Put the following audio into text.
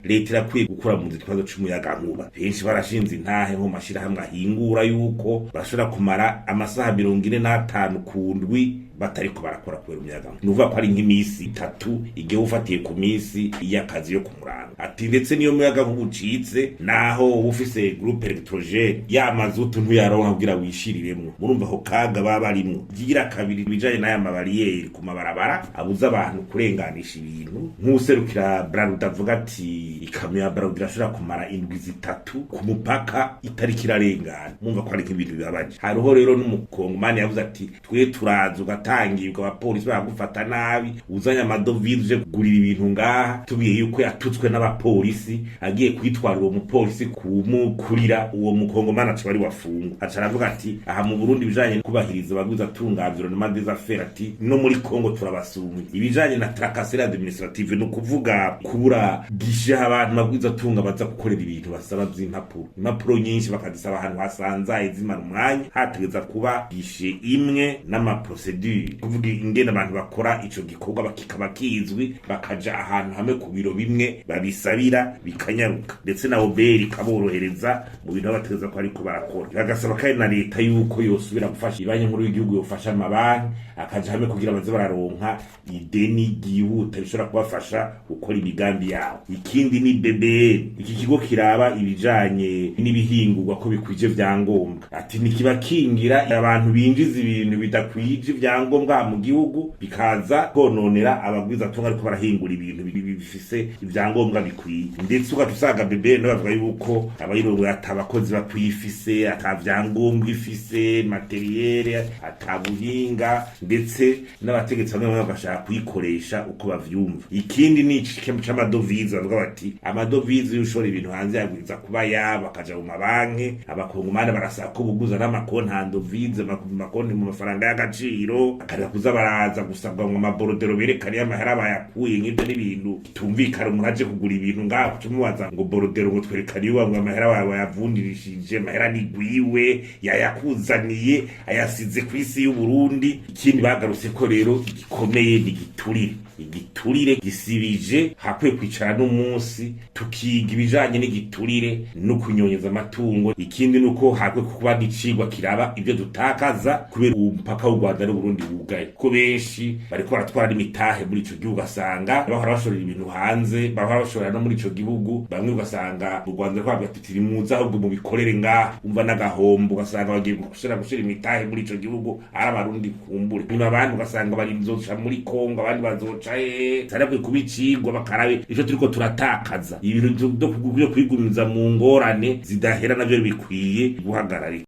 leta irakwiye gukura mu kibazo c'umuyagankuba. Benshi barashinze intahe mu mashirahamwe ahingura yuko bashobora kumara amasaha 45 ku ndwi batariko barakora kubera umuyagankuba. Nuvuga ko ari nk'imisi 3 igihe ufatiye ku misi y'akazi yo kumuranga. Ati ndetse niyo muyagankuba ucitse naho ufise groupe électrogène y'amazutu ntuyaronka kugira wishiriremwo. Murumva ko kaga baba barimwo. Gira kabiri bijanye n'aya mabariyeri ku mabarabara abuza abantu kurenganisha ibintu. Nk'userukira Brand avuga ati ikamyo ya Brand irashobora kumara indwi 3 ku mupaka itariki irarengana. Mumva ko ari nk'ibintu bibabaje. Hariho rero n'umukongomani yavuze ati twe turaza ugatangirwa abapolisi bagufata nabi uzanya amadovize uje kugurira ibintu ngaha tubiye yuko yatutswe n'abapolisi agiye kwitwara uwo mupolisi kumukurira uwo mukongomani aca bari wafungwa. Aca aravuga ati aha mu Burundi bijanye kubahiriza abaguza tunganziro no des affaires ati no muri Kongo turabasumye ibijanye na tracasserie administrative no kuvuga kubura gishe abantu baguza tunga baza gukorera ibintu basaba impapuro nyinshi bakadisaba ahantu hasanzaye zimara umwanya hategeza kuba gishe imwe n'ama procedure kuvuga ingene abantu bakora ico gikorwa bakikaba kizwi bakaja ahantu hamwe ku biro bimwe babisabira bikanyaruka ndetse na oberi kaborohereza mu bintu bategeza ko ariko barakora bagasaba kandi na leta yuko yosubira gufasha ibanye nkuru y'igihugu yofasha amabanki akaja hamwe kugira baze bararonka ideni gihuta bishobora kubafasha gukora imigambi yabo. Ikindi ni BBN iki kigo kiraba ibijanye n'ibihingurwa ko bikwije vyangombwa ati nikibakingira abantu binjiza ibintu bidakwije vyangombwa mu gihugu bikaza kononera abagwiza tunga ariko barahingura ibintu bifise ivyangombwa bikwiye ndetse ugatusanga BBN bavuga yuko abayirongo atabakozi bakwifise atavyangombwa ifise materiel atabuhinga ndetse n'abategetsi bamwe bagashaka kuyikoresha uko bavyumva. Ikindi ni ikikemu c'amadovize bavuga bati amadovize yushora ibintu hanze yagwiza kuba yaba akaja mu mabanki abakongomani barasaba ko buguza n'amakonti handovize makonti mu mafaranga y'agaciro akareka kuza baraza gusabwa mu maborodero berekana y'amahera bayakuye nk'ibyo n'ibintu tumvikana umuntu aje kugura ibintu ngaho tumubaza ngo borodero ngo twerekane yuwa ngo amahera wawe yavundirishije amahera ni gwiwe yayakuzaniye ayasize ku isi y'u Burundi. Ikindi bagarutse ko rero igikomeye ni igiturire gisibije hakwiye kwicara n'umunsi tukiga ibijanye n'igiturire no kunyonyeza amatungo. Ikindi nuko hakwiye kuba gicigwa kiraba ibyo dutakaza kubera umupaka w'u Rwanda n'u Burundi wugaye ko benshi bariko baratwara imitahe muri ico gihugu asanga bahora bashorera ibintu hanze bahora bashorera no muri ico gihugu bamwe ugasanga mu Rwanda kwabya tutiri muza ahubwo mu bikorere ngaha umva n'agahombo ugasanga bagiye gushira imitahe muri ico gihugu ari abarundi kumbure nyuma abantu ugasanga bari nzoca muri Kongo abandi bazoca tarabwe kubicigwa bakarabe ico turiko turatakaza ibintu byo kwigumiza mu ngorane zidahera navyo bikwiye guhagararika.